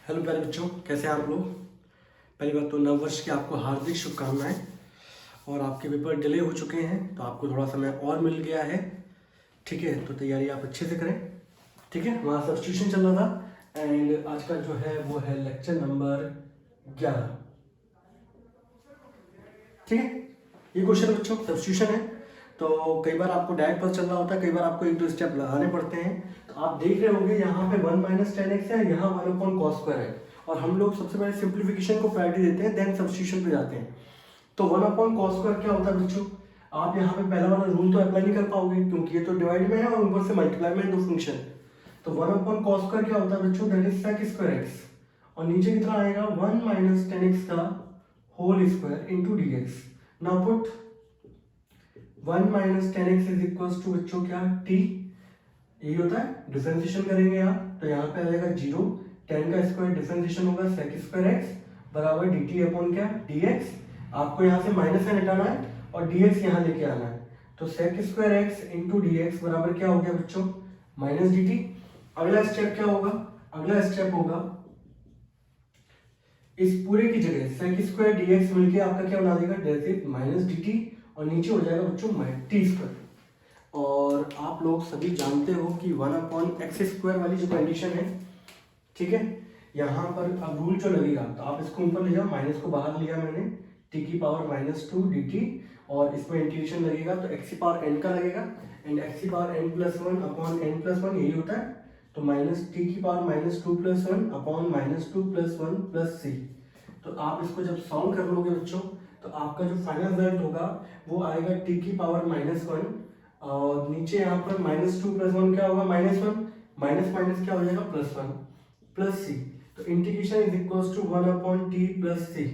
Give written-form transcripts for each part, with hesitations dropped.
Hello प्यारे बच्चों, कैसे हैं आप लोग। पहली बात तो नववर्ष की आपको हार्दिक शुभकामनाएं। और आपके पेपर डिले हो चुके हैं तो आपको थोड़ा समय और मिल गया है। ठीक है, तो तैयारी आप अच्छे से करें। ठीक है, वहाँ सब्स्टिट्यूशन चल रहा था एंड आज का जो है वो है लेक्चर नंबर 11। ठीक है, ये क्वेश्चन बच्चों सब्स्टिट्यूशन है। तो कई बार आपको डायरेक्ट पता चल रहा होता है, कई बार आपको एक दो स्टेप लगाने पड़ते हैं। तो आप देख रहे होंगे यहाँ पे 1 माइनस टेन एक्स है, यहाँ 1/cos² है। और हम लोग सबसे पहले सिंप्लीफिकेशन को प्रायोरिटी देते हैं, देन सब्स्टिट्यूशन पे जाते हैं। तो 1/cos² क्या होता है बच्चों। आप यहाँ पे पहला वाला रूल तो अप्लाई नहीं कर पाओगे क्योंकि ये तो डिवाइड में है और ऊपर से मल्टीप्लाई में दो फंक्शन। तो 1/cos² क्या होता है बच्चों, दैट इज sec² x। और नीचे कितना आएगा 1 माइनस टेन एक्स का whole square into d x. Now put 1 minus ten x is equal to बच्चों क्या t। यही होता है, डिफरेंशिएशन करेंगे आप तो यहाँ पे आ जाएगा 0। 10 का स्क्वायर डिफरेंशिएशन होगा sec² x बराबर dt अपॉन क्या dx। आपको यहाँ से माइनस साइन हटाना है और dx यहाँ लेके आना है। तो sec² x इंटू dx बराबर क्या हो गया बच्चों, माइनस dt। अगला स्टेप क्या होगा, अगला स्टेप होगा इस पूरे की जगह sec² dx मिलके आपका क्या बना देगा, डेरिवेटिव माइनस dt और नीचे हो जाएगा बच्चों t²। और आप लोग सभी जानते हो कि 1/x² वाली जो कंडीशन है, ठीक है, यहाँ पर अब रूल जो लगेगा तो आप इसको ऊपर ले जाओ, माइनस को बाहर लिया मैंने, t की पावर -2 dt और इसमें इंटीग्रेशन लगेगा तो x की पावर n का लगेगा एंड x की पावर n+1 अपॉन n+1 यही होता है। तो माइनस t की पावर -2+1 अपॉन -2+1+c। तो आप इसको जब सॉल्व कर लोगे बच्चों तो आपका जो फाइनल रिजल्ट होगा वो आएगा t की पावर -1 और नीचे यहाँ पर -2+1 क्या होगा, -1 माइनस माइनस क्या हो जाएगा +1 प्लस सी। तो integration is equal to 1/t plus C.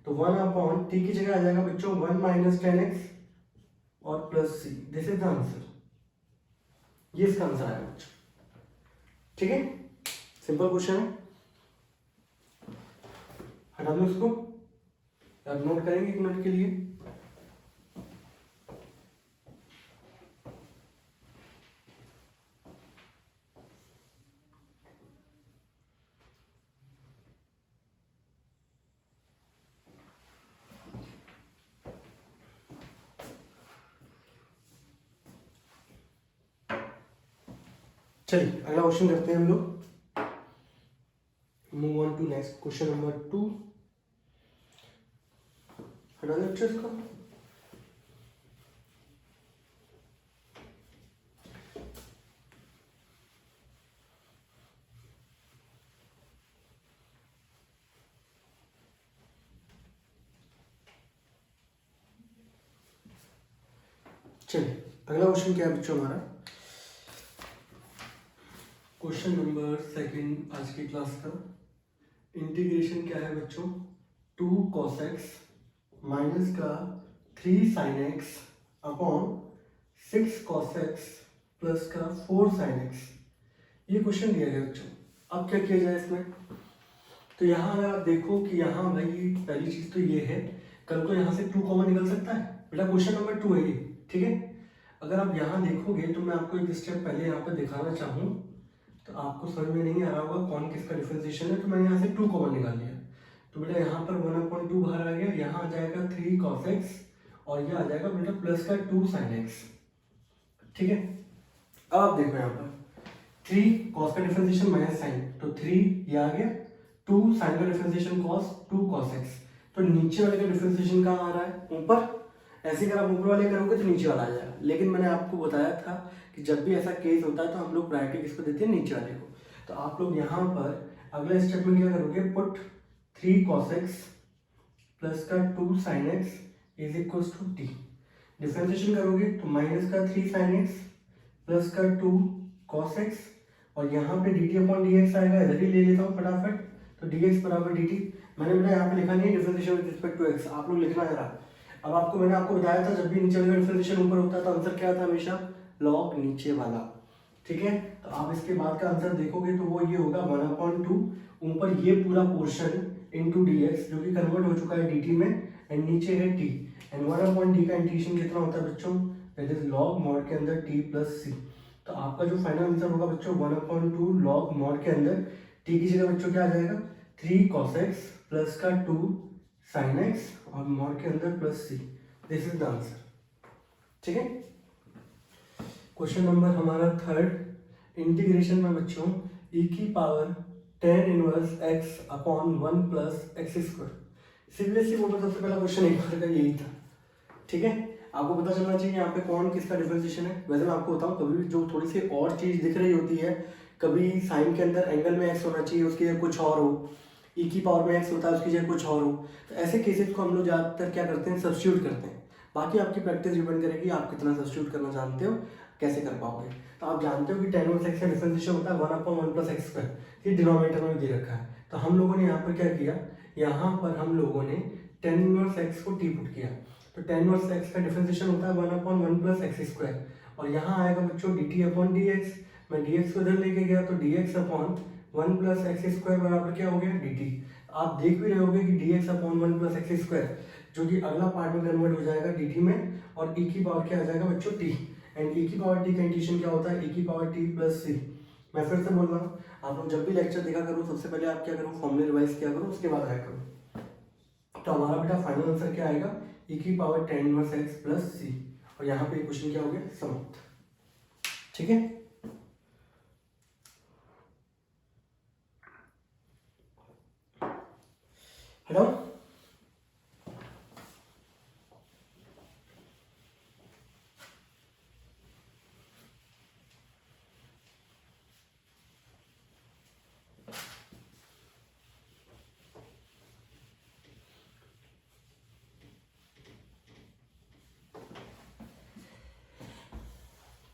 तो 1/t की जगह आ जाएगा बच्चों 1 माइनस टेन एक्स और plus C. This is the answer, ये इसका आंसर आएगा बच्चों। ठीक है, सिंपल क्वेश्चन है, हटा दो इसको। आप नोट करेंगे 1 मिनट के लिए। चलिए अगला क्वेश्चन करते हैं हम लोग। Move on to next question number 2। हटा दो बच्चों इसको। चलिए अगला क्वेश्चन क्या है बच्चों हमारा, क्वेश्चन नंबर 2 आज की क्लास का। इंटीग्रेशन क्या है बच्चों, 2 cos x माइनस का 3 sin x upon 6 cos x plus का 4 sin x। ये क्वेश्चन दिया गया बच्चों। अब क्या किया जाए इसमें, तो यहाँ अगर आप देखो कि यहाँ भाई पहली चीज तो ये है, कल को यहाँ से 2 कॉमन निकल सकता है बेटा, क्वेश्चन नंबर 2 है ये। ठीक है, अगर आप यहाँ देखोगे तो मैं आपको एक स्टेप पहले यहाँ पर दिखाना चाहूँ तो आपको समझ में नहीं आ रहा होगा कौन किसका डिफरेंशिएशन है। तो मैंने यहाँ से 2 कॉमन निकाल लिया तो बेटा यहाँ पर 1/2 बाहर आ गया, यहाँ आ जाएगा 3 cos x और ये आ जाएगा बेटा प्लस का 2 sin x। ठीक है, अब आप देखो यहाँ पर 3 cos का डिफरेंशिएशन माइनस साइन तो 3 ये आ गया, 2 sin का डिफरेंशिएशन cos 2 cos x। तो नीचे वाले का डिफरेंशिएशन कहाँ आ रहा है, ऊपर। ऐसे अगर आप ऊपर वाले करोगे तो नीचे वाला आ जाएगा, लेकिन मैंने आपको बताया था कि जब भी ऐसा केस होता है तो हम लोग प्रायोरिटी किसको देते हैं, नीचे वाले को। तो आप लोग यहाँ पर अगला स्टेप में क्या करोगे, पुट 3 cos x प्लस का 2 sin x is equal to t। Differentiation करोगे तो माइनस का 3 sin x प्लस का 2 cos x और यहाँ पे dt अपॉन dx आएगा, इधर ही ले लेता हूँ फटाफट। तो dx बराबर dt, मैंने बेटा यहाँ पे लिखा नहीं है differentiation with respect to x, आप लोग लिखना जरा। अब आपको मैंने आपको बताया था जब भी नीचे वाले का डिफरेंशिएशन ऊपर होता है तो आंसर क्या था, हमेशा लॉग नीचे वाला। ठीक है, तो आप इसके बाद का आंसर देखोगे तो वो ये होगा 1/2 ऊपर ये पूरा पोर्शन इंटू dx जो कि कन्वर्ट हो चुका है dt में एंड नीचे है t एंड 1/d का इंटीग्रेशन कितना होता है बच्चों, दैट इज लॉग मॉड के अंदर t प्लस c। तो आपका जो फाइनल आंसर होगा बच्चों 1/2 लॉग मॉड के अंदर t की जगह बच्चों क्या आ जाएगा 3 cos x प्लस का 2 sin x और मॉड के अंदर plus c। This is the answer. ठीक है। क्वेश्चन नंबर हमारा थर्ड, इंटीग्रेशन में बच्चों e की power tan inverse x upon 1 plus x square. Seriously बोलो, सबसे पहला क्वेश्चन एक बार का यही था। ठीक है, आपको पता चलना चाहिए यहाँ पे कौन किसका डिफरेंशिएशन है। वैसे मैं आपको बताऊँ, कभी भी जो थोड़ी सी और चीज दिख रही होती है, कभी साइन के अंदर एंगल में x होना चाहिए, उसकी जगह कुछ और हो, e की पावर में x होता है उसकी जगह कुछ और हो, तो ऐसे केसेस को हम लोग ज़्यादातर क्या करते हैं, सब्स्टिट्यूट करते हैं। बाकी आपकी प्रैक्टिस डिपेंड करेगी आप कितना सब्स्टिट्यूट करना जानते हो, कैसे कर पाओगे। तो आप जानते हो कि tan इनवर्स x का डिफरेंशिएशन होता है 1/1 प्लस एक्स स्क्वायर, ये डिनोमिनेटर में दे रखा है। तो हम लोगों ने यहाँ पर क्या किया, यहाँ पर हम लोगों ने tan इनवर्स x को टी पुट किया। तो tan इनवर्स x का डिफरेंशिएशन होता है 1/1 प्लस एक्स स्क्वायर, और यहाँ आएगा बच्चों dt अपॉन dx। मैं dx को इधर लेके गया तो dx upon 1 plus x square बराबर क्या हो गया, dt। आप देख भी रहे होगे कि dx upon 1 plus x square, जो कि अगला पार्ट में कन्वर्ट हो जाएगा dt में, और e की पावर क्या आ जाएगा बच्चों, t। एंड e की पावर t का इंटीग्रेशन क्या होता है, e की पावर t प्लस c। मैं फिर से बोल रहा हूँ, आप लोग जब भी लेक्चर देखा करो, सबसे पहले आप क्या करो, फॉर्मूले रिवाइज किया करो, उसके बाद आया करो। तो हमारा बेटा फाइनल आंसर क्या आएगा, e की power tan inverse x plus c। और यहाँ पे क्वेश्चन क्या हो गया, समाप्त। ठीक है। हेलो,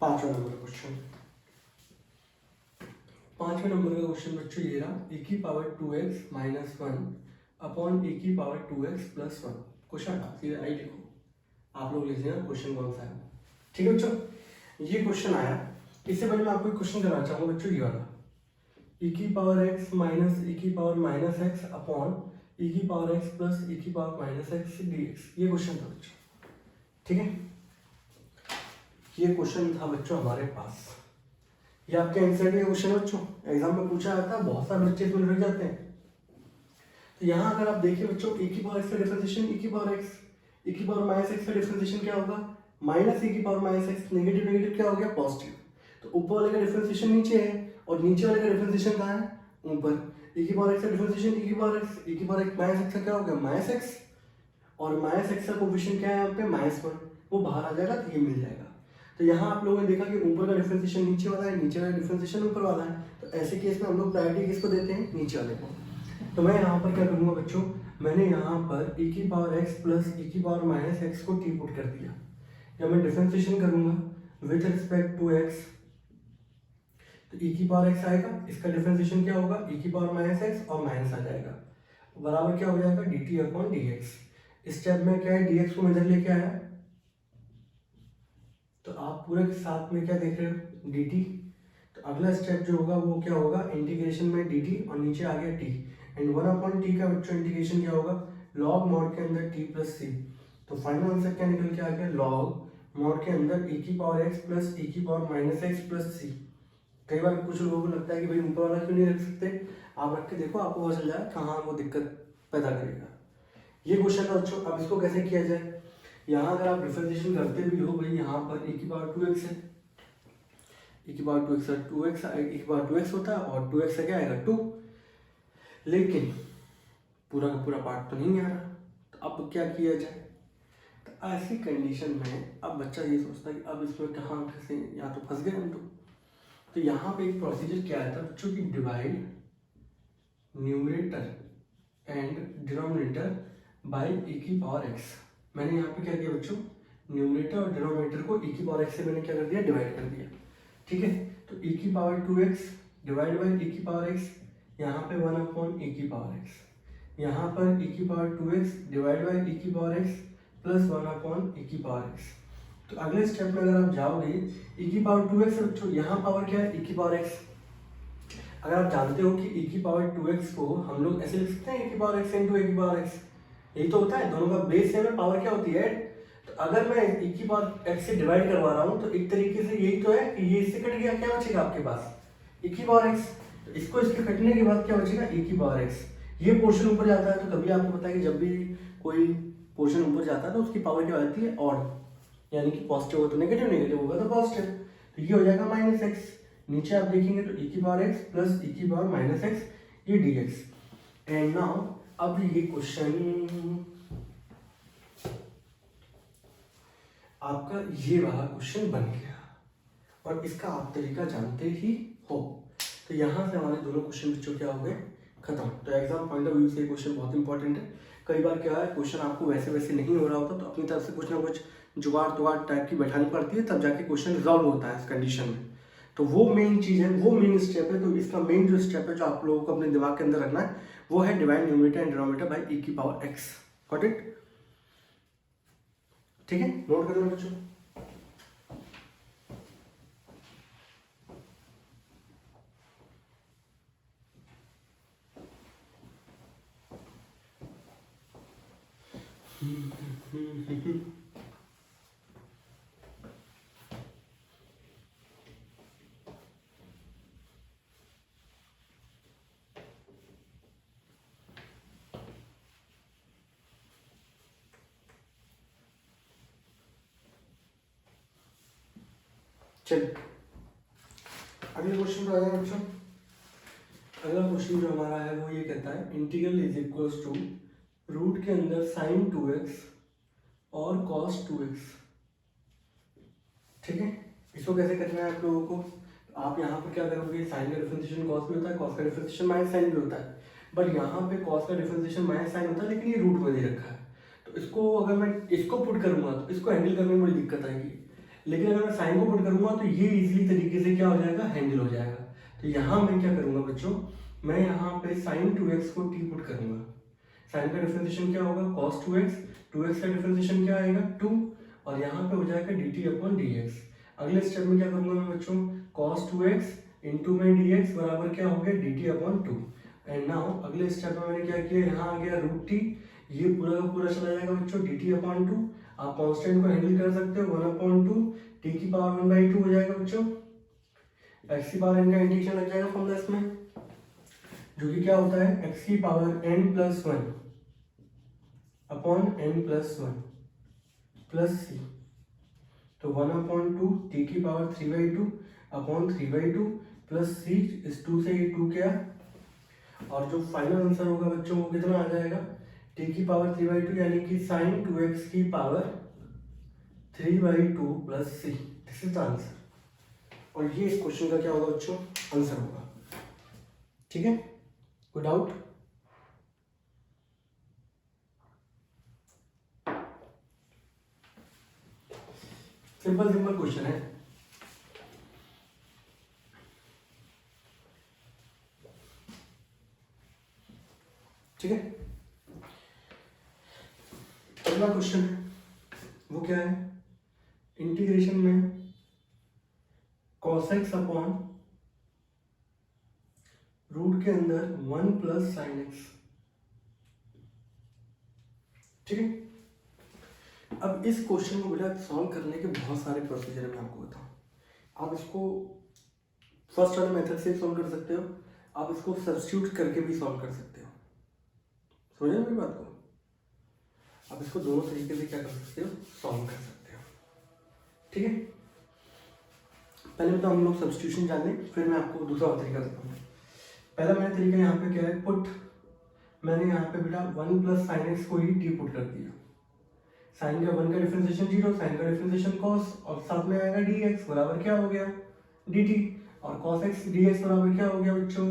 5वां नंबर का क्वेश्चन। 5वें नंबर का क्वेश्चन बच्चों ये रहा, e की power 2x minus 1 upon e की पावर 2x प्लस 1। क्वेश्चन सीधे आई लिखो, आप लोग लिख देना क्वेश्चन कौन सा है। ठीक है बच्चों, ये क्वेश्चन आया। इससे पहले मैं आपको एक क्वेश्चन कराना चाहूंगा बच्चों, ये वाला, e की पावर x माइनस e की power minus x upon e की पावर x प्लस e की पावर माइनस x dx। ये क्वेश्चन था बच्चों। ठीक है, ये क्वेश्चन था बच्चों हमारे पास। ये आपके एनसीईआरटी का क्वेश्चन है बच्चों, एग्जाम में पूछा जाता है, बहुत सारे बच्चे इसमें लग जाते हैं। तो यहाँ अगर आप देखिए बच्चों, e की पावर x का डिफरेंशिएशन e की पावर x, e की पावर माइनस x का डिफरेंशिएशन क्या होगा, माइनस e की power minus x, negative negative क्या हो गया, पॉजिटिव। तो ऊपर वाले का डिफरेंशिएशन नीचे है, और नीचे वाले का डिफरेंशिएशन कहाँ है, ऊपर। e की पावर x का डिफरेंशिएशन e की पावर x, e की पावर x माइनस x का क्या हो गया, माइनस x, और माइनस x का कोएफिशिएंट क्या है यहाँ पे, -1, वो बाहर आ जाएगा तो ये मिल जाएगा। तो यहाँ आप लोगों ने देखा कि ऊपर का डिफरेंशिएशन नीचे वाला है, नीचे वाला डिफरेंशिएशन ऊपर वाला है। तो ऐसे केस में हम लोग प्रायोरिटी किसको देते हैं, नीचे वाले को। तो मैं यहाँ पर क्या करूँगा बच्चों, मैंने यहाँ पर e की पावर x प्लस e की पावर माइनस x को टी पुट कर दिया, या मैं डिफरेंशिएशन करूँगा विथ रिस्पेक्ट टू x। तो e की पावर x आएगा, इसका डिफरेंशिएशन क्या होगा, e की पावर माइनस x और माइनस आ जाएगा, बराबर क्या हो जाएगा, dt अपॉन dx। इस स्टेप में क्या है, dx को मैं इधर लेके आया, तो आप पूरे के साथ में क्या देख रहे हो, dt। तो अगला स्टेप जो होगा वो क्या होगा, इंटीग्रेशन में dt और नीचे आ गया t, एंड 1/t का बच्चों इंटीग्रेशन क्या होगा, log मॉड के अंदर t प्लस c। तो फाइनल आंसर क्या निकल के आ गया, log मॉड के अंदर e की पावर x प्लस e की power minus x plus c। कई बार कुछ लोगों को लगता है कि भाई ऊपर वाला क्यों नहीं रख सकते, आप रख के देखो, आपको पता चल जाए कहाँ वो दिक्कत पैदा करेगा। ये क्वेश्चन है बच्चों। अब इसको कैसे किया जाए, यहाँ अगर आप डिफरेंशिएशन करते भी हो, भाई यहाँ पर e की पावर 2x है, e की पावर 2x है, 2x e की पावर 2x होता है, और 2x से क्या आएगा 2, लेकिन पूरा का पूरा पार्ट तो नहीं आ रहा। तो अब क्या किया जाए, तो ऐसी कंडीशन में अब बच्चा ये सोचता है कि अब इसमें कहाँ फंसे, या तो फंस गए हम तो यहाँ पे एक प्रोसीजर क्या आता है बच्चों की, divide numerator and denominator by e की पावर x। मैंने यहाँ पे क्या किया बच्चों, न्यूमरेटर और डिनोमिनेटर को e की पावर x से मैंने क्या कर दिया, डिवाइड कर दिया। ठीक है, तो e की power 2x divide by e की पावर x, यहाँ पे 1/e की पावर x, यहाँ पर e की power 2x divide by e की पावर x प्लस 1/e की पावर x। तो अगले स्टेप में अगर आप जाओगे, e की पावर 2x बच्चों, यहाँ पावर क्या है, e की पावर x। अगर आप जानते हो कि e की पावर 2x को हम लोग ऐसे लिख सकते हैं, e की पावर x इंटू e की पावर x, यही तो होता है, दोनों का बेस सेम है, पावर क्या होती है। तो अगर मैं e की पावर x से डिवाइड करवा रहा हूँ, तो एक तरीके से यही तो है कि ये इससे कट गया, क्या बचेगा आपके पास, e की पावर x। तो इसको इसके कटने के बाद क्या बचेगा, e की पावर x। ये पोर्शन ऊपर जाता है तो कभी आपको पता है कि जब भी कोई पोर्शन ऊपर जाता है तो उसकी पावर क्या होती है ऑड, यानी कि पॉजिटिव हो तो नेगेटिव, नेगेटिव होगा तो पॉजिटिव। तो ये हो जाएगा माइनस एक्स, नीचे आप देखेंगे तो e की पावर x प्लस e की पावर माइनस एक्स ये dx। एंड नाउ अब ये क्वेश्चन आपका ये वाला क्वेश्चन बन गया और इसका आप तरीका जानते ही हो। तो यहाँ से हमारे दोनों क्वेश्चन बच्चों क्या हो गए खत्म। तो एग्जाम पॉइंट ऑफ व्यू से क्वेश्चन बहुत इंपॉर्टेंट है। कई बार क्या है क्वेश्चन आपको वैसे वैसे नहीं हो रहा होता तो अपनी तरफ से कुछ ना कुछ जुगाड़ तुगाड़ टाइप की बैठानी पड़ती है, तब जाके क्वेश्चन रिजॉल्व होता है इस कंडीशन में। तो वो मेन चीज़ है, वो मेन स्टेप है। तो इसका मेन जो स्टेप है जो आप लोगों को अपने दिमाग के अंदर रखना है वो है divide numerator and denominator by e की पावर x। Got it? ठीक है, नोट कर लो बच्चों। चलिए अगले क्वेश्चन पे आ जाए बच्चों। अगला क्वेश्चन जो हमारा है वो ये कहता है integral is equals to root के अंदर साइन 2x और कॉस 2x। ठीक है, इसको कैसे करना है आप लोगों को? आप यहाँ पर क्या करोगे, साइन का डिफरेंशिएशन कॉस भी होता है, कॉस का डिफरेंशिएशन माइनस साइन भी होता है, बट यहाँ पे कॉस का डिफरेंशिएशन माइनस साइन होता है लेकिन ये रूट में दे रखा है। तो इसको अगर मैं इसको पुट करूंगा तो इसको हैंडल करने में बड़ी दिक्कत आएगी, लेकिन अगर मैं साइन को पुट करूंगा तो ये इजीली तरीके से क्या हो जाएगा, हैंडल हो जाएगा। तो यहाँ मैं क्या करूंगा बच्चों, मैं यहाँ पे साइन 2x को t पुट करूंगा। साइन का डिफरेंशिएशन क्या होगा, cos 2x, 2x का डिफरेंशिएशन क्या आएगा 2, और यहाँ पे हो जाएगा dt अपॉन dx। अगले स्टेप में क्या करूंगा मैं बच्चों, cos 2x इंटू में dx बराबर क्या हो गया dt अपॉन 2। एंड नाउ अगले स्टेप में मैंने क्या किया, यहाँ आ गया रूट t, ये पूरा का पूरा चला जाएगा बच्चों dt अपॉन 2। आप कांस्टेंट को हैंडल कर सकते हो, 1 अपॉन 2 t की पावर 1/2 हो जाएगा बच्चों। x की पावर n का इंटीग्रेशन लग जाएगा फॉर्मूला इसमें, जो कि क्या होता है x की power n plus 1 upon n plus 1 plus c। तो 1 अपॉन 2 t की पावर 3/2 अपॉन 3/2 प्लस c, इस 2 से ये 2 क्या, और जो फाइनल आंसर होगा बच्चों वो कितना आ जाएगा, t की पावर 3/2 यानी कि साइन 2x की power 3/2 plus c। This is the answer. और ये इस क्वेश्चन का क्या होगा बच्चों, आंसर होगा। ठीक है, कोई डाउट? सिंपल सिंपल क्वेश्चन है। ठीक है, अगला क्वेश्चन वो क्या है, इंटीग्रेशन में cos x अपॉन रूट के अंदर 1 प्लस साइन x। ठीक है, अब इस क्वेश्चन को बेटा सॉल्व करने के बहुत सारे प्रोसीजर है, मैं आपको बताऊं। आप इसको फर्स्ट वाले मेथड से सॉल्व कर सकते हो, आप इसको सब्स्टिट्यूट करके भी सॉल्व कर सकते हो। समझे मेरी बात को? आप इसको दोनों तरीके से क्या कर सकते हो, सॉल्व कर सकते हो। ठीक है, पहले तो हम लोग सब्स्टिट्यूशन जान लें, फिर मैं आपको दूसरा तरीका बताऊंगा। पहला मेरा तरीका यहाँ पे क्या है, पुट। मैंने यहाँ पे बेटा 1 प्लस साइन एक्स को ही टी पुट कर दिया। साइन का 1 का डिफरेंशिएशन 0, साइन का डिफरेंशिएशन कॉस, और साथ में आएगा डी एक्स बराबर क्या हो गया डी टी, और कॉस एक्स डी एक्स बराबर क्या हो गया बच्चों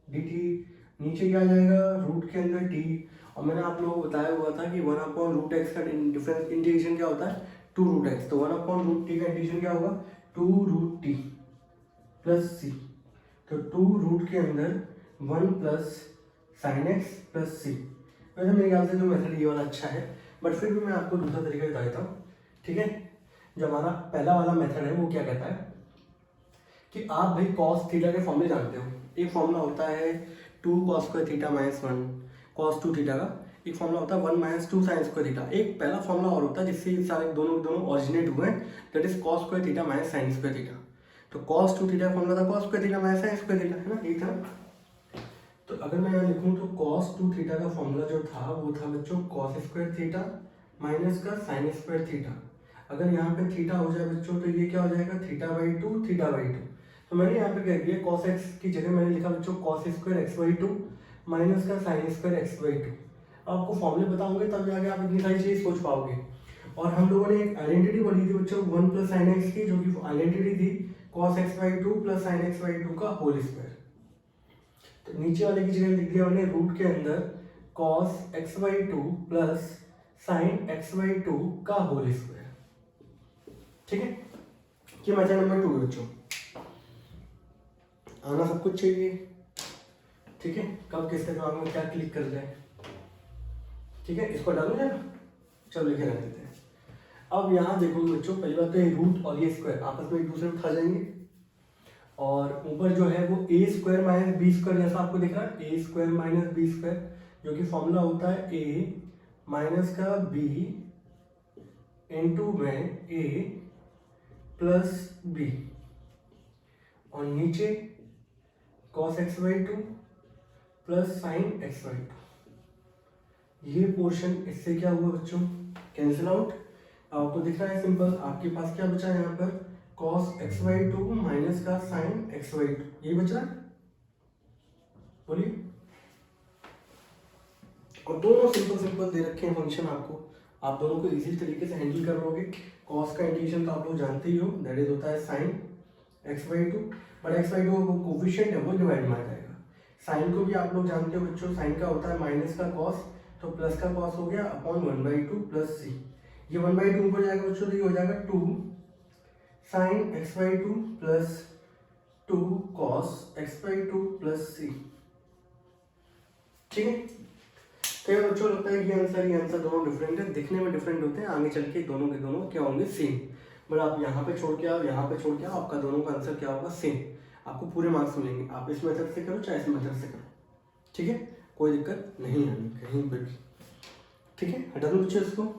डी टी। नीचे क्या आ जाएगा, रूट के अंदर टी, और मैंने आप लोगों को बताया हुआ था कि 1 अपॉन रूट एक्स का डिफरेंस इंटीग्रेशन क्या होता है 2 रूट एक्स। तो 1 अपॉन रूट टी का इंटीग्रेशन क्या होगा 2 रूट टी प्लस सी। तो 2 रूट के अंदर 1 प्लस साइन एक्स प्लस सी। वैसे मेरे ख्याल से जो मेथड ये वाला अच्छा है, बट फिर भी मैं आपको दूसरा तरीका बता देता हूँ। ठीक है, जो हमारा पहला वाला मेथड है वो क्या कहता है कि आप भाई कॉस थीटा के फॉर्मूले जानते हो। एक फॉर्मूला होता है 2 cos square theta minus 1 cos 2 theta का, एक फॉर्मूला होता है 1 माइनस 2 साइन स्क्वायर थीटा। एक पहला फॉर्मूला और होता है जिससे सारे दोनों ऑरिजिनेट हुए हैं, that is cos square theta minus sine square theta. तो कॉस 2 थीटा फॉर्मूला था cos square theta minus sine square theta, है ना, यही था। तो अगर मैं यहाँ लिखूँ तो cos 2 थीटा का फॉर्मूला जो था वो था बच्चों cos स्क्वायर थीटा माइनस का साइन स्क्वायर थीटा। अगर यहाँ पे थीटा हो जाए बच्चों तो ये क्या हो जाएगा theta by two theta by two. तो मैंने यहाँ पे क्या किया cos x की जगह मैंने लिखा बच्चों cos square x by two minus का sine square x by two. आपको फॉर्मूले बताऊंगे तब जाके आप इतनी सारी चीज़ सोच पाओगे। और हम लोगों ने एक आइडेंटिटी पढ़ी थी बच्चों 1 प्लस साइन एक्स की, जो कि आइडेंटिटी थी cos x by two plus sine x by to का होल स्क्वायर। तो नीचे वाले की जगह लिख दिया मैंने रूट के अंदर cos x by two plus sign x by to का होल स्क्वायर। ठीक है, ये मेथड नंबर 2 है बच्चों। आना सब कुछ चाहिए। ठीक है, कब किसके दिमाग में क्या क्लिक कर जाए। ठीक है, इसको डालो ना, चलो लिखे रख देते हैं। अब यहाँ देखो बच्चों, पहली बात तो ये रूट और ये स्क्वायर आपस में एक दूसरे को खा जाएंगे, और ऊपर जो है वो ए स्क्वायर माइनस बी स्क्वायर, जैसा आपको दिख रहा है ए स्क्वायर माइनस बी स्क्वायर, जो कि फॉर्मूला होता है ए माइनस का बी इंटू में ए प्लस बी, और नीचे cos x by two plus sine x by to. ये पोर्शन इससे क्या हुआ बच्चों, कैंसिल आउट। आपको दिख रहा है सिंपल, आपके पास क्या बचा है यहाँ पर cos x by two minus का साइन एक्स बाई टू, ये बचा। बोलिए, और दोनों सिंपल दे रखे हैं फंक्शन आपको, आप दोनों को इजी तरीके से हैंडल कर लोगे। cos का इंटीग्रेशन तो आप लोग जानते ही हो, दैट इज होता है sine x by two, but x by two वो कोफिशिएंट है वो डिवाइड में आ जाएगा। साइन को भी आप लोग जानते हो बच्चों, साइन का होता है माइनस का cos, तो प्लस का cos हो गया अपॉन 1/2 प्लस सी। ये 1/2 ऊपर जाएगा बच्चों, तो ये हो जाएगा 2 sine x by two plus 2 cos x by two plus C. ठीक है, तो बच्चों लगता है कि ये आंसर दोनों डिफरेंट है, दिखने में डिफरेंट होते हैं, आगे चल के दोनों के दोनों क्या होंगे सेम। बट आप यहाँ पे छोड़ के आओ, यहाँ पे छोड़ के आओ, आपका दोनों का आंसर क्या होगा सेम, आपको पूरे मार्क्स मिलेंगे। आप इस मेथड से करो चाहे इस मेथड से करो, ठीक है, कोई दिक्कत नहीं आनी कहीं पर भी। ठीक है, हटा दो बच्चों इसको।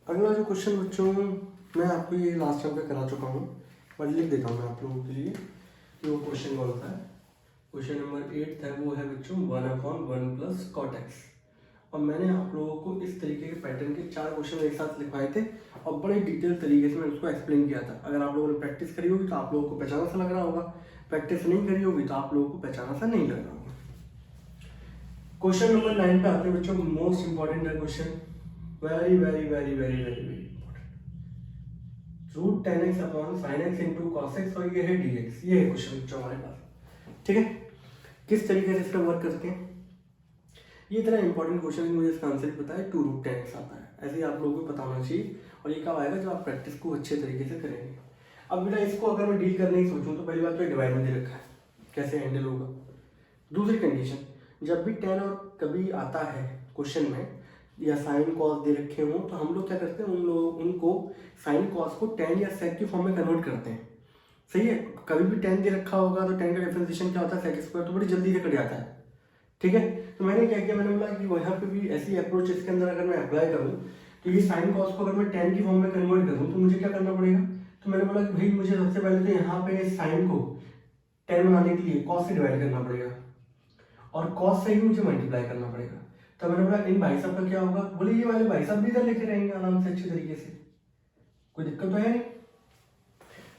अगला जो क्वेश्चन बच्चों, मैं आपको ये लास्ट टाइम पे करा चुका हूँ, बट लिख देता हूँ मैं आप लोगों के लिए कि वो क्वेश्चन कौन सा है। क्वेश्चन नंबर 8 है, वो है बच्चों 1/1 प्लस कॉट एक्स। और मैंने आप लोगों को इस तरीके के पैटर्न के 4 क्वेश्चन एक साथ लिखवाए थे, और बड़े डिटेल तरीके से मैंने उसको एक्सप्लेन किया था। अगर आप लोगों ने प्रैक्टिस करी होगी तो आप लोगों को पहचाना सा लग रहा होगा, प्रैक्टिस नहीं करी होगी तो आप लोगों को पहचाना सा नहीं लग रहा होगा। क्वेश्चन नंबर 9 पे आते हैं बच्चों, मोस्ट इंपॉर्टेंट है question, very very very very very very root 10x upon sine x into cos x, और ये है dx। ये है क्वेश्चन बच्चों हमारे पास। ठीक है, किस तरीके से इसका वर्क करते हैं, ये इतना इंपॉर्टेंट क्वेश्चन है, मुझे इसका आंसर पता है 2 रूट 10x आता है। ऐसे ही आप लोगों को पता होना चाहिए, और ये कब आएगा जब आप प्रैक्टिस को अच्छे तरीके से करेंगे। अब बेटा इसको अगर मैं डील करने की सोचूं तो पहली बात तो डिवाइड में दे रखा है, कैसे हैंडल होगा। दूसरी कंडीशन, जब भी 10 और कभी आता है क्वेश्चन में या साइन कॉस दे रखे हों तो हम लोग क्या करते हैं, उनको साइन कॉस को 10 या सेक की फॉर्म में कन्वर्ट करते हैं। सही है, कभी भी 10 दे रखा होगा तो 10 का डिफरेंशिएशन क्या होता है सेक स्क्वायर, तो बड़ी जल्दी से कट जाता है। ठीक है, तो मैंने क्या किया, मैंने बोला कि यहाँ पे भी ऐसी अप्रोच इसके अंदर अगर मैं अप्लाई करूँ तो ये साइन कॉस को अगर मैं 10 की फॉर्म में कन्वर्ट करूँ तो मुझे क्या करना पड़ेगा। तो मैंने बोला कि भाई मुझे सबसे पहले तो यहाँ पे साइन को 10 बनाने के लिए कॉस से डिवाइड करना पड़ेगा, और कॉस से ही मुझे मल्टीप्लाई करना पड़ेगा। तो मैंने बोला इन भाई साहब का क्या होगा, बोले ये वाले भाई साहब भी इधर लिखे रहेंगे आराम से अच्छे तरीके से, कोई दिक्कत तो है नहीं।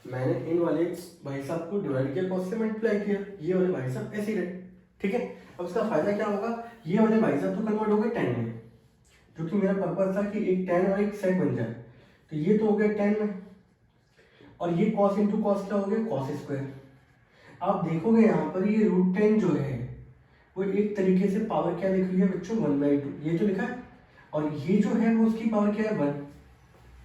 मैंने इन वाले भाई साहब को डिवाइड किया, कॉस से मल्टीप्लाई किया, ये वाले भाई साहब ऐसे ही रहे। ठीक है, अब इसका फायदा क्या होगा, ये वाले भाई साहब तो कन्वर्ट हो गए 10 में, जो कि मेरा पर्पज था कि एक 10 और एक सेक बन जाए। तो ये तो हो गया 10 में, और ये कॉस इंटू कॉस क्या हो गया कॉस स्क्वायर। आप देखोगे यहाँ पर ये रूट 10 जो है वो एक तरीके से पावर क्या लिख रही है बच्चों 1/2, ये तो लिखा है, और ये जो है वो उसकी पावर क्या है 1,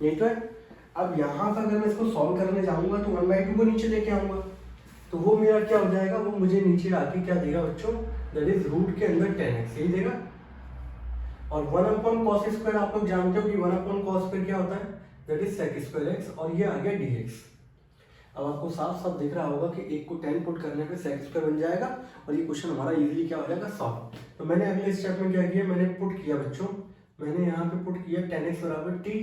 यही तो है। अब यहाँ पर अगर मैं इसको सॉल्व करने जाऊंगा तो 1/2 को नीचे लेके आऊंगा, तो वो मेरा क्या हो जाएगा, वो मुझे नीचे आके क्या देगा बच्चों, दैट इज रूट के अंदर 10x यही देगा। और 1/cos स्क्वायर आप लोग जानते हो कि 1/cos स्क्वायर क्या होता है, that is sec square x, और ये आ गया dx। अब आपको साफ साफ दिख रहा होगा कि एक को 10 पुट करने पे सेक स्क्वायर बन जाएगा और ये क्वेश्चन हमारा इजीली क्या हो जाएगा, सॉल्व। तो मैंने अगले स्टेप में क्या किया, मैंने पुट किया बच्चों, मैंने यहाँ पे पुट किया 10x बराबर t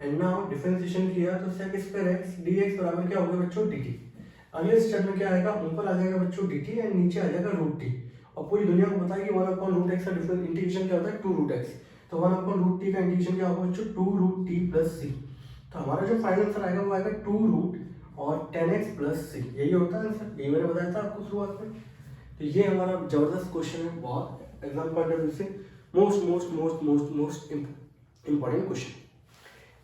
एंड नाउ डिफरेंशिएशन किया तो सेक स्क्वायर x dx बराबर क्या होगा बच्चों, dt। अगले स्टेप में क्या आएगा, ऊपर आ जाएगा बच्चों dt एंड नीचे आ जाएगा रूट t। और पूरी दुनिया को पता है कि 1/√x का डिफरेंस इंटीग्रेशन क्या होता है, 2√x। तो 1/√t का इंटीग्रेशन क्या होगा बच्चों, 2√t प्लस c। तो हमारा जो फाइनल आंसर आएगा वो आएगा 2 और 10x प्लस c। यही होता है आंसर, यही मैंने बताया था आपको शुरुआत में। तो ये हमारा जबरदस्त क्वेश्चन है, बहुत एग्जाम पॉइंट ऑफ व्यू से most most most most most important question.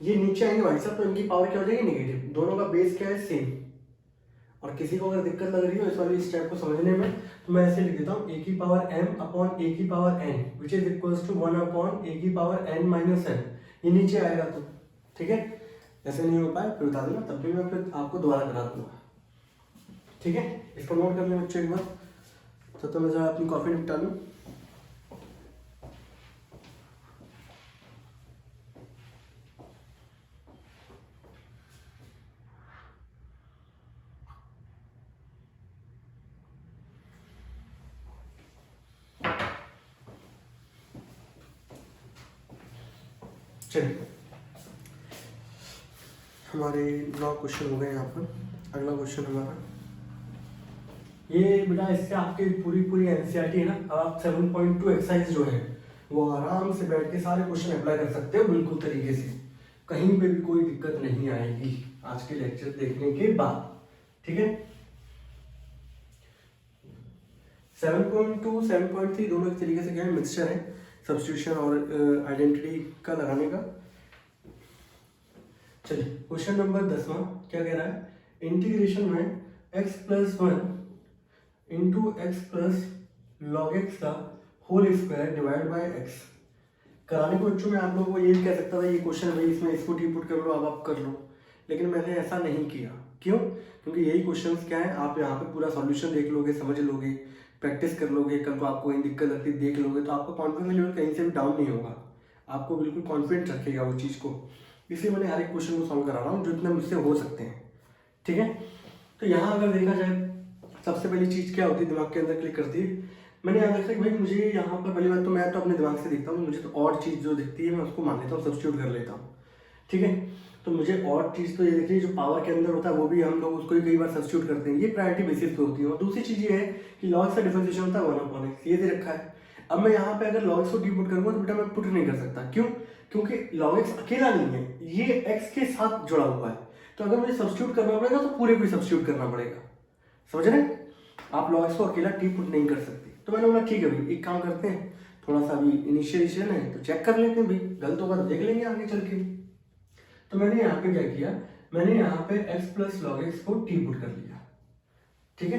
ये नीचे आएंगे भाई साहब, तो इनकी पावर क्या हो जाएगी, नेगेटिव। दोनों का बेस क्या है, सेम। और किसी को अगर दिक्कत लग रही हो इस वाली स्टेप को समझने में, तो मैं ऐसे लिख देता हूँ a की पावर m अपॉन a की power n which is equals to 1 upon a की पावर n माइनस n। ये नीचे आएगा तो ठीक है, ऐसे नहीं हो पाए फिर बता देना, तब भी मैं फिर आपको दोबारा करा दूंगा। ठीक है, इसको नोट कर लें बच्चों एक बार। तो मैं जरा अपनी कॉफी निपटा लूँ। चलिए, हमारे 9 क्वेश्चन हो गए यहाँ पर। अगला क्वेश्चन हमारा ये बेटा, इससे आपकी पूरी पूरी एनसीईआरटी है ना, अब आप 7.2 एक्सरसाइज जो है वो आराम से बैठ के सारे क्वेश्चन अप्लाई कर सकते हो बिल्कुल तरीके से, कहीं पे भी कोई दिक्कत नहीं आएगी आज के लेक्चर देखने के बाद। ठीक है, 7.2 7.3 दोनों एक तरीके से क्या है, मिक्सचर है सब्स्टिट्यूशन और आइडेंटिटी का लगाने का। चलिए, क्वेश्चन नंबर 10वां क्या कह रहा है, इंटीग्रेशन में x plus 1 into x plus log x का whole square divide by x कराने को। बच्चों मैं आप लोगों को ये कह सकता था ये क्वेश्चन भाई इसमें इसको टी पुट कर लो, अब आप कर लो, लेकिन मैंने ऐसा नहीं किया। क्यों? क्योंकि यही क्वेश्चंस क्या है, आप यहाँ पे पूरा सॉल्यूशन देख लोगे, समझ लोगे, प्रैक्टिस कर लोगे, कल को आपको कहीं दिक्कत लगती देख लोगे तो आपका कॉन्फिडेंस लेवल कहीं से भी डाउन नहीं होगा, आपको बिल्कुल कॉन्फिडेंट रखेगा वो चीज़ को। इसलिए मैंने हर एक क्वेश्चन को सॉल्व करा रहा हूँ जो इतना मुझसे हो सकते हैं। ठीक है, तो यहाँ अगर देखा जाए सबसे पहली चीज़ क्या होती है, दिमाग के अंदर क्लिक करती है। मैंने याद रखा कि भाई मुझे यहाँ पर पहली बात तो मैं तो अपने दिमाग से देखता हूँ, मुझे तो और चीज़ जो दिखती है मैं उसको मान लेता हूँ, सब्स्टिट्यूट कर लेता हूँ। ठीक है, तो मुझे और चीज़ तो ये दिख रही है जो पावर के अंदर होता है वो भी हम लोग उसको ही कई बार सब्स्टिट्यूट करते हैं, ये प्रायोरिटी बेसिस पे होती है। और दूसरी चीज़ ये है कि लॉग का डिफरेंशिएशन होता है 1/x, ये दे रखा है। अब मैं यहाँ पे अगर लॉग को डी पुट करूँगा तो बेटा मैं पुट नहीं कर सकता। क्यों? क्योंकि लॉग एक्स अकेला नहीं है, ये एक्स के साथ जुड़ा हुआ है। तो अगर मुझे सब्स्टिट्यूट करना पड़ेगा तो पूरे को सब्स्टिट्यूट करना पड़ेगा, समझ रहे हैं? आप लॉग एक्स को अकेला टी पुट नहीं कर सकते। तो मैंने बोला ठीक है भाई एक काम करते हैं, थोड़ा सा अभी इनिशिएशन है तो चेक कर लेते हैं भाई, गलत होगा तो देख लेंगे आगे चल के। तो मैंने यहाँ पे क्या किया, मैंने यहाँ पे x प्लस लॉग एक्स को टी पुट कर लिया। ठीक है,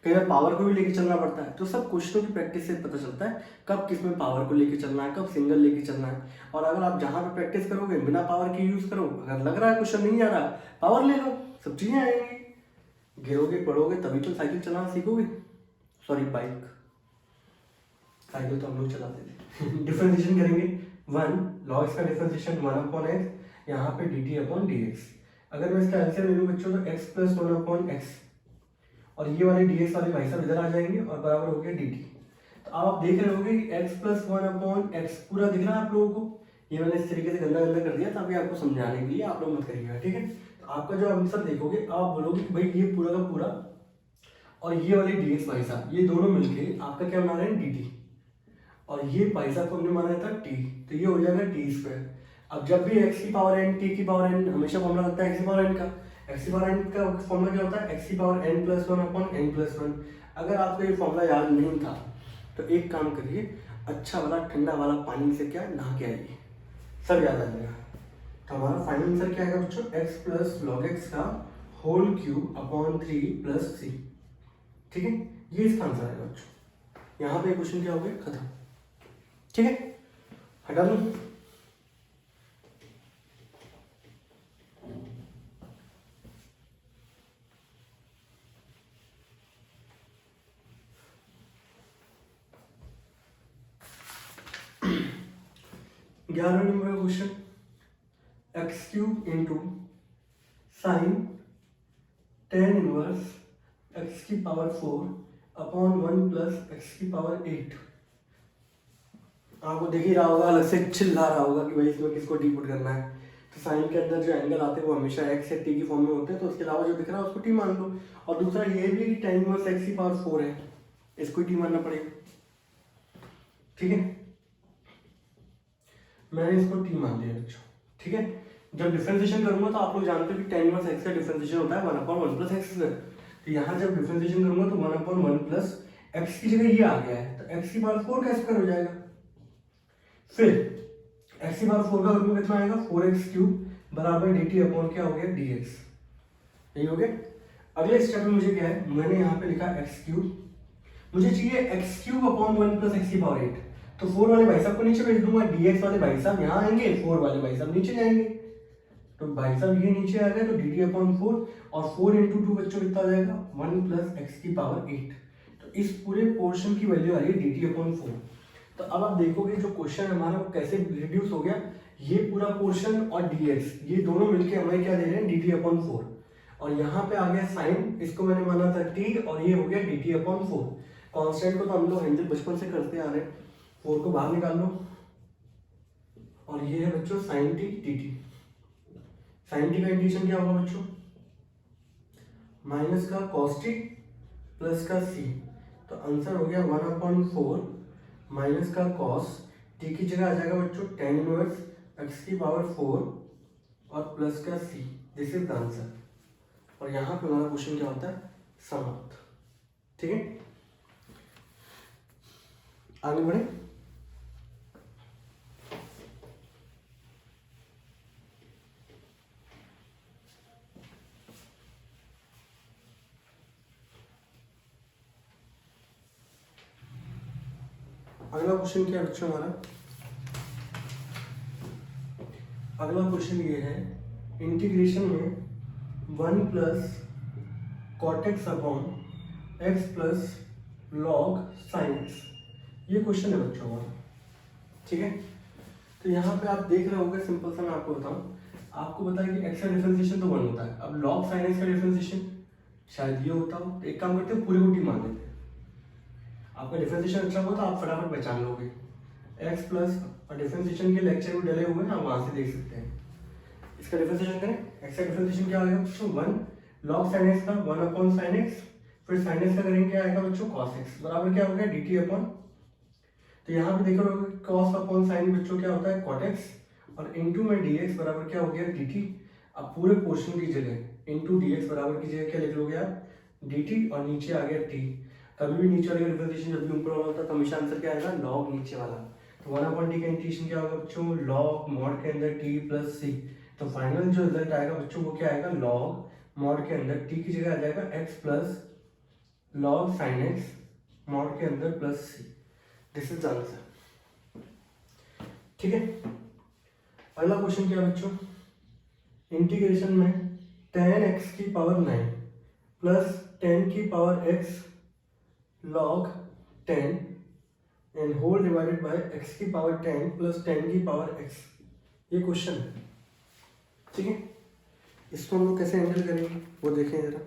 कई बार पावर को भी लेके चलना पड़ता है, तो सब क्वेश्चनों की प्रैक्टिस से पता चलता है कब किस में पावर को लेके चलना है, कब सिंगल लेके चलना है। और अगर आप जहाँ पे प्रैक्टिस करोगे बिना पावर के यूज करो, अगर लग रहा है क्वेश्चन नहीं आ रहा पावर ले लो, सब चीजें आएंगी। गिरोगे पढ़ोगे तभी तो साइकिल चलाना सीखोगे, सॉरी बाइक, साइकिल तो हम लोग चलाते थे। डिफरेंशिएशन करेंगे 1 लॉग का डिफरेंशिएशन 1/x, यहाँ पे dt अपॉन dx। अगर मैं इसका एलसीएम ले लूँ बच्चों तो x प्लस 1/x और ये वाले dx वाले भाई साहब इधर आ जाएंगे और बराबर हो गया dt। तो आप देख रहे होगे कि x प्लस 1/x पूरा दिख रहा है आप लोगों को। ये मैंने इस तरीके से गंदा गंदा कर दिया ताकि आपको समझाने के लिए, आप लोग मत करिएगा। ठीक है, तो आपका जो आंसर देखोगे आप बोलोगे कि भाई ये पूरा का पूरा और ये वाले dx भाई साहब ये दोनों मिलके आपका क्या बना रहे हैं, dt। और ये भाई साहब को हमने माना था t, तो ये हो जाएगा टी स्क्वायर। अब जब भी x की पावर n t की पावर n हमेशा फॉर्मूला लगता है x की पावर n का, x की पावर n का फॉर्मूला क्या होता है, x की power n plus 1 upon n plus 1। अगर आपको ये फॉर्मूला याद नहीं था तो एक काम करिए, अच्छा वाला ठंडा वाला पानी से क्या नहा के आइए, सब याद आ जाएगा। तो हमारा फाइनल आंसर क्या आएगा बच्चों, x प्लस लॉग एक्स का whole cube upon 3 plus c। ठीक है, ये इसका आंसर आएगा बच्चों। यहाँ पे क्वेश्चन क्या हो गया, खत्म। ठीक है, हटा दूं। ग्यारह नंबर का question, x³ into sine tan inverse x की पावर 4 अपॉन 1 प्लस एक्स की पावर 8। आपको दिख ही रहा होगा, अलग से चिल्ला रहा होगा कि भाई इसमें किसको डी पुट करना है। तो साइन के अंदर जो एंगल आते हैं वो हमेशा एक्स या टी की फॉर्म में होते हैं, तो उसके अलावा जो दिख रहा है उसको टी मान लो। और दूसरा ये भी कि टेन इनवर्स एक्स की पावर 4 है, इसको टी मानना पड़ेगा। ठीक है, मैंने इसको टी मान दिया बच्चों। ठीक है, जब डिफरेंशिएशन करूंगा तो आप लोग जानते हो कि टेन इनवर्स एक्स का डिफरेंशिएशन होता है 1/1 प्लस एक्स स्क्वायर। तो यहाँ जब डिफरेंशिएशन करूंगा तो 1/1 प्लस एक्स की जगह ये आ गया है, तो एक्स की पावर 4 का स्क्वायर हो जाएगा। फिर एक्स की पावर 4 का वर्ग कितना आएगा, 4x³ बराबर dt अपॉन क्या हो गया, dx। यही हो गया। अगले स्टेप में मुझे क्या है, मैंने यहाँ पे लिखा x³, मुझे चाहिए x³ अपॉन 1 प्लस एक्स की पावर 8। तो 4 वाले भाई साहब को नीचे भेज दूंगा, dx वाले भाई साहब यहाँ आएंगे, 4 वाले भाई साहब नीचे जाएंगे। तो भाई साहब ये नीचे आ गए तो dt अपॉन 4, और 4 इंटू 2 बच्चों कितना हो जाएगा, 1 प्लस एक्स की पावर 8। तो इस पूरे पोर्शन की वैल्यू आ रही है dt अपॉन 4। तो अब आप देखोगे जो क्वेश्चन हमारा वो कैसे रिड्यूस हो गया, ये पूरा पोर्शन और dx ये दोनों मिलके हमें क्या दे रहे हैं, dt अपॉन 4। और यहाँ पे आ गया साइन, इसको मैंने माना था t, और ये हो गया dt अपॉन 4। कांस्टेंट को तो हम लोग हैंडल बचपन से करते आ रहे हैं, 4 को बाहर निकाल लो, और ये है बच्चों sine t dt। Sine t का इंटीग्रेशन क्या होगा बच्चों, माइनस का cos t प्लस का c। तो आंसर हो गया 1/4 माइनस का cos t की जगह आ जाएगा बच्चों टेन इनवर्स एक्स की पावर 4 और प्लस का c। This is the answer. और यहाँ पे हमारा क्वेश्चन क्या होता है, समाप्त। ठीक है, आगे बढ़े। अगला क्वेश्चन क्या है बच्चों हमारा, अगला क्वेश्चन ये है, इंटीग्रेशन में 1 plus cot x upon x plus log sine x, ये क्वेश्चन है बच्चों हमारा। ठीक है, तो यहाँ पे आप देख रहे होंगे, सिंपल सा मैं आपको बताऊं, आपको पता है कि एक्स का डिफरेंशिएशन तो 1 होता है। अब लॉग साइन एक्स का डिफरेंशिएशन शायद ये होता हो, तो एक काम करते हैं पूरी को टी मान देते हैं। आपका डिफरेंशिएशन अच्छा हुआ तो आप फटाफट पहचान लोगे। एक्स प्लस और डिफरेंशिएशन के लेक्चर भी डले हुए हैं, आप वहां से देख सकते हैं। इसका डिफरेंशिएशन करें, एक्स का डिफरेंशिएशन क्या आएगा बच्चों, 1 लॉग साइन एक्स का 1 अपॉन साइन एक्स, फिर साइन एक्स का करेंगे क्या आएगा बच्चों, कॉस एक्स बराबर क्या हो गया, dt अपॉन। तो यहाँ पे देख रहे हो कॉस अपॉन साइन बच्चों क्या होता है, कॉट एक्स, और इंटू में dx बराबर क्या हो गया, dt। अब पूरे पोर्शन की जगह इंटू dx बराबर की जगह क्या लिख लोगे आप, dt, और नीचे आ गया t। कभी भी नीचे वाले का डिफरेंशिएशन जब भी ऊपर वाला होता है तो हमेशा आंसर क्या आएगा, लॉग नीचे वाला। तो 1/t का इंटीग्रेशन क्या होगा बच्चों, लॉग मॉड के अंदर t प्लस c। तो फाइनल जो रिजल्ट आएगा बच्चों वो क्या आएगा, लॉग मॉड के अंदर t की जगह आ जाएगा x plus log sine x mod के अंदर plus c। This is answer. ठीक है, अगला क्वेश्चन क्या है बच्चों, इंटीग्रेशन में tan x की पावर 9 प्लस 10 की power x log 10 and whole divided by x की पावर 10 प्लस 10 की पावर x, ये क्वेश्चन है। ठीक है, इसको हम लोग कैसे हैंडल करेंगे वो देखें जरा।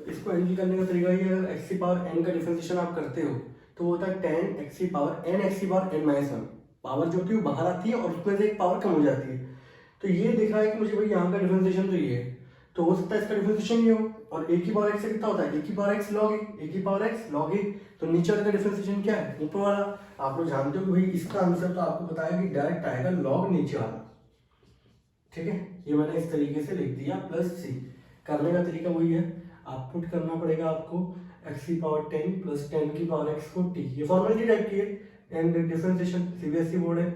इसको हैंडल करने का तरीका ये है, अगर x की पावर n का डिफरेंशिएशन आप करते हो तो वो होता है tan x की पावर n x की पावर n माइनस 1। पावर जो होती है वो बाहर आती है और उसमें से एक पावर कम हो जाती है। तो ये दिख रहा है कि मुझे भाई यहाँ का डिफरेंशिएशन तो ये है, तो हो सकता है इसका डिफरेंशिएशन ये हो। और a की पावर x से कितना होता है, a की पावर x log a की पावर x log a। तो नीचे वाले का डिफरेंशिएशन क्या है, ऊपर वाला। आप लोग जानते हो कि भाई इसका आंसर तो आपको पता है कि डायरेक्ट आएगा log नीचे वाला। ठीक है, ये मैंने इस तरीके से लिख दिया प्लस c। करने का तरीका वही है, आप पुट करना पड़ेगा आपको x की पावर 10 प्लस 10 की पावर x को t, ये फॉर्मेलिटी टाइप की है। एंड डिफरेंशिएशन सीबीएसई बोर्ड है,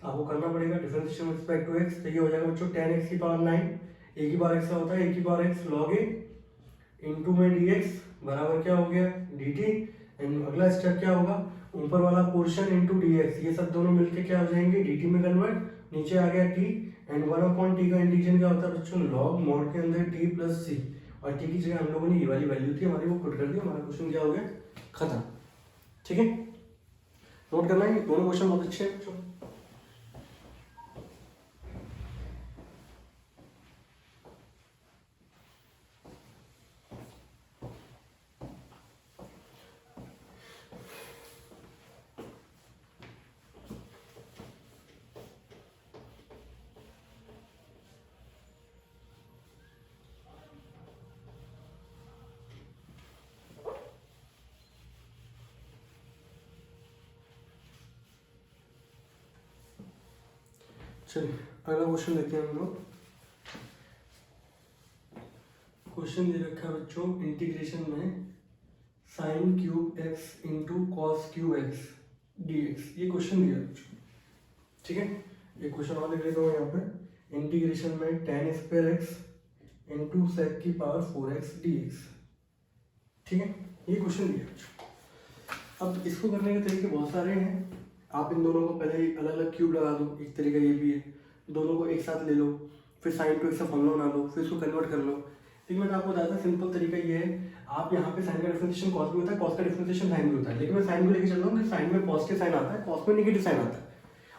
आपको करना पड़ेगा differentiation with respect to x। तो ये हो जाएगा बच्चों 10x की पावर 9, a की पावर x का होता है a की power x log a into में dx बराबर क्या हो गया, dt। एंड अगला स्टेप क्या होगा, ऊपर वाला पोर्शन इंटू dx, ये सब दोनों मिलके क्या हो जाएंगे, dt में कन्वर्ट, नीचे आ गया t। एंड 1/t का इंटीग्रेशन क्या होता है बच्चों, log मॉड के अंदर t प्लस c, और t की जगह हम लोगों ने ये वाली वैल्यू थी हमारी वो पुट कर दी, हमारा क्वेश्चन क्या हो गया, खत्म। ठीक है, नोट करना है, दोनों क्वेश्चन बहुत अच्छे हैं बच्चों। चलिए अगला क्वेश्चन देखते हैं हम लोग। क्वेश्चन दे रखा है बच्चों इंटीग्रेशन में sine cube x into cos cube x d x, ये क्वेश्चन दिया बच्चों। ठीक है, ये क्वेश्चन और लिख लेता हूँ यहाँ पे। इंटीग्रेशन में ten square x into sec की पावर 4x dx। ठीक है, ये क्वेश्चन दिया बच्चों। अब इसको करने के तरीके बहुत सारे हैं। आप इन दोनों को पहले ही अलग अलग क्यूब लगा दो, एक तरीका ये भी है। दोनों को एक साथ ले लो, फिर साइन टू एक्स का फॉर्मूला बना लो, फिर इसको कन्वर्ट कर लो। लेकिन मैंने आपको बताया था सिंपल तरीका ये है, आप यहाँ पे साइन का डिफरेंशिएशन कॉस में होता है, कॉस का डिफरेंशिएशन साइन में होता है। लेकिन मैं साइन को लेकर चल रहा हूँ कि साइन में पॉजिटिव साइन आता है, कॉस में नेगेटिव साइन आता है,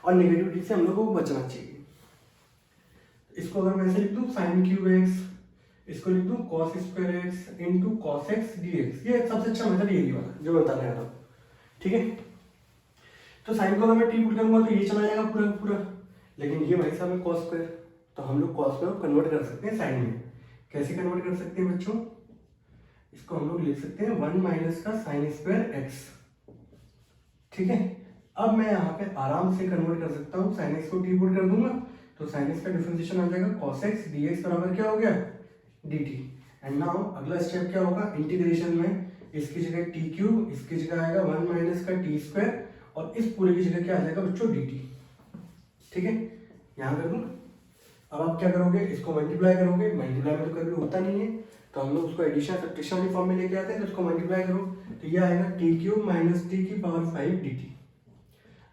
और नेगेटिविटी से हम लोग को बचना चाहिए। इसको अगर मैं ऐसे लिख दूँ साइन क्यूब एक्स, इसको लिख दूँ cos square x into cos x d x. ये सबसे अच्छा मेथड यही वाला जो मैं बताने आ रहा हूँ। ठीक है, तो साइन को अगर मैं टी पुट करूंगा तो ये चला जाएगा पूरा पूरा, लेकिन ये भाई साहब है कॉस स्क्वायर, तो हम लोग कॉस को कन्वर्ट कर सकते हैं साइन में। कैसे कन्वर्ट कर सकते हैं बच्चों? इसको हम लोग लिख सकते हैं 1 माइनस का साइन स्क्वायर एक्स। ठीक है, अब मैं यहाँ पे आराम से कन्वर्ट कर सकता हूँ। साइन एक्स को टी पुट कर दूंगा तो साइन एक्स का डिफरेंशिएशन आ जाएगा कॉस एक्स डी एक्स बराबर क्या हो गया डी टी। एंड नाउ अगला स्टेप क्या होगा, इंटीग्रेशन में इसकी जगह टी क्यूब, इसकी जगह आएगा 1 माइनस का टी स्क्वायर, और इस पूरे की जगह क्या आ जाएगा बच्चों डी टी। ठीक है, यहाँ कर दूँ। अब आप क्या करोगे, इसको मल्टीप्लाई करोगे। मल्टीप्लाई में तो कभी होता नहीं है, तो हम लोग उसको एडिशन सब्ट्रैक्शन की फॉर्म में लेके आते हैं। तो इसको मल्टीप्लाई करो तो ये आएगा टी क्यूब माइनस टी की पावर 5 डी टी।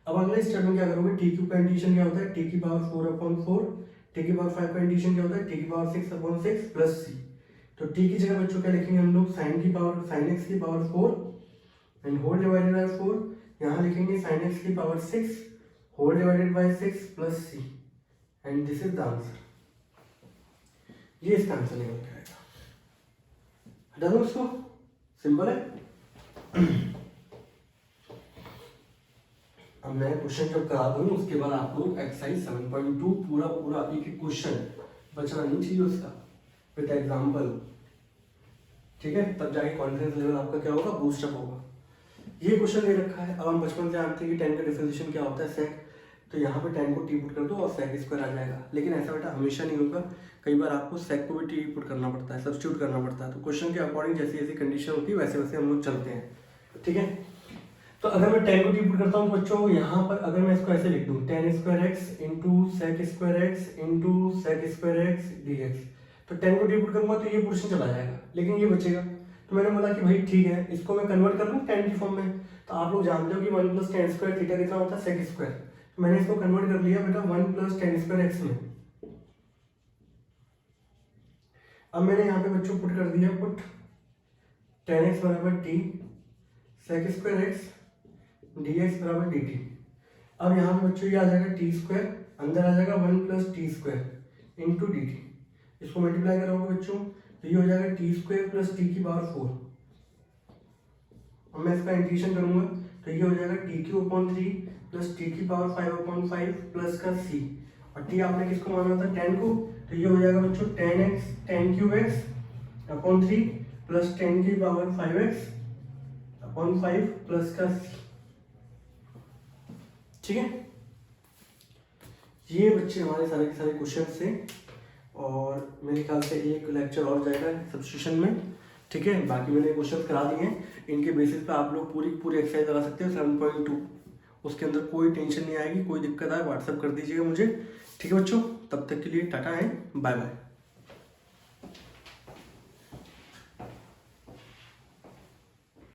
अब अगले स्टेप में क्या करोगे, टी क्यूब का एडिशन क्या होता है टी की पावर 4/4, टी की पावर 5 का एडिशन क्या होता है टी की पावर 6/6 प्लस सी। तो टी की जगह बच्चों क्या लिखेंगे हम लोग, साइन की पावर साइन एक्स की power 4 and whole divided by 4। यहाँ लिखेंगे साइन एक्स की power 6 whole divided by 6 plus c, and this is the answer. ये इसका आंसर निकल के आएगा। हटा दो उसको, सिंपल है। अब मैं क्वेश्चन जब करा दूँ उसके बाद आप लोग एक्सरसाइज 7.2 पूरा पूरा एक एक क्वेश्चन बचना नहीं चाहिए उसका विद एग्जाम्पल। ठीक है, तब जाके कॉन्फिडेंस लेवल आपका क्या होगा, बूस्टअप होगा। ये क्वेश्चन दे रखा है। अब हम बचपन से जानते हैं कि 10 का डिफरेंशिएशन क्या होता है सेक, तो यहाँ पे 10 को टी पुट कर दो और सेक स्क्वायर आ जाएगा। लेकिन ऐसा बेटा हमेशा नहीं होगा, कई बार आपको सेक को भी टी पुट करना पड़ता है, सब्स्टिट्यूट करना पड़ता है। तो क्वेश्चन के अकॉर्डिंग जैसी जैसी कंडीशन होती है वैसे वैसे हम लोग चलते हैं। ठीक है, तो अगर मैं 10 को टी पुट करता हूँ बच्चों, यहाँ पर अगर मैं इसको ऐसे लिख दूँ 10 square x into sec square x into sec square x d x, तो 10 को टी पुट करूंगा तो ये पोर्शन चला जाएगा, लेकिन ये बचेगा। तो मैंने बोला कि भाई ठीक है, इसको मैं कन्वर्ट कर लूँ 10 की फॉर्म में। तो आप लोग जानते हो कि 1 + 10 स्क्वायर थीटा कितना होता है सेक स्क्वायर। तो मैंने इसको कन्वर्ट कर लिया बेटा 1 + 10 स्क्वायर एक्स में। अब मैंने यहाँ पे बच्चों पुट कर दिया, पुट 10x बराबर t sec square x d x बराबर डी टी। अब यहाँ पे बच्चों ये आ जाएगा टी स्क्वायर, अंदर आ जाएगा 1 + T square into D T. इसको मल्टीप्लाई करोगे बच्चों तो ये हो जाएगा टी स्क्वायर प्लस टी की पावर 4। अब मैं इसका इंटीग्रेशन करूंगा तो ये हो जाएगा T Q upon 3 plus T की पावर 5/5 प्लस का सी, और टी आपने किसको माना था 10 को, तो ये हो जाएगा बच्चों 10x 10 cube x upon 3 plus 10 की पावर 5x अपॉन 5 प्लस का सी। ठीक है, ये बच्चे हमारे सारे के सारे क्वेश्चन थे, और मेरे ख्याल से एक लेक्चर और जाएगा सब्स्टिट्यूशन में। ठीक है, बाकी मैंने क्वेश्चन करा दिए हैं, इनके बेसिस पे आप लोग पूरी एक्सरसाइज करा सकते हो 7.2। उसके अंदर कोई टेंशन नहीं आएगी, कोई दिक्कत आए व्हाट्सअप कर दीजिएगा मुझे। ठीक है बच्चों, तब तक के लिए टाटा है, बाय बाय।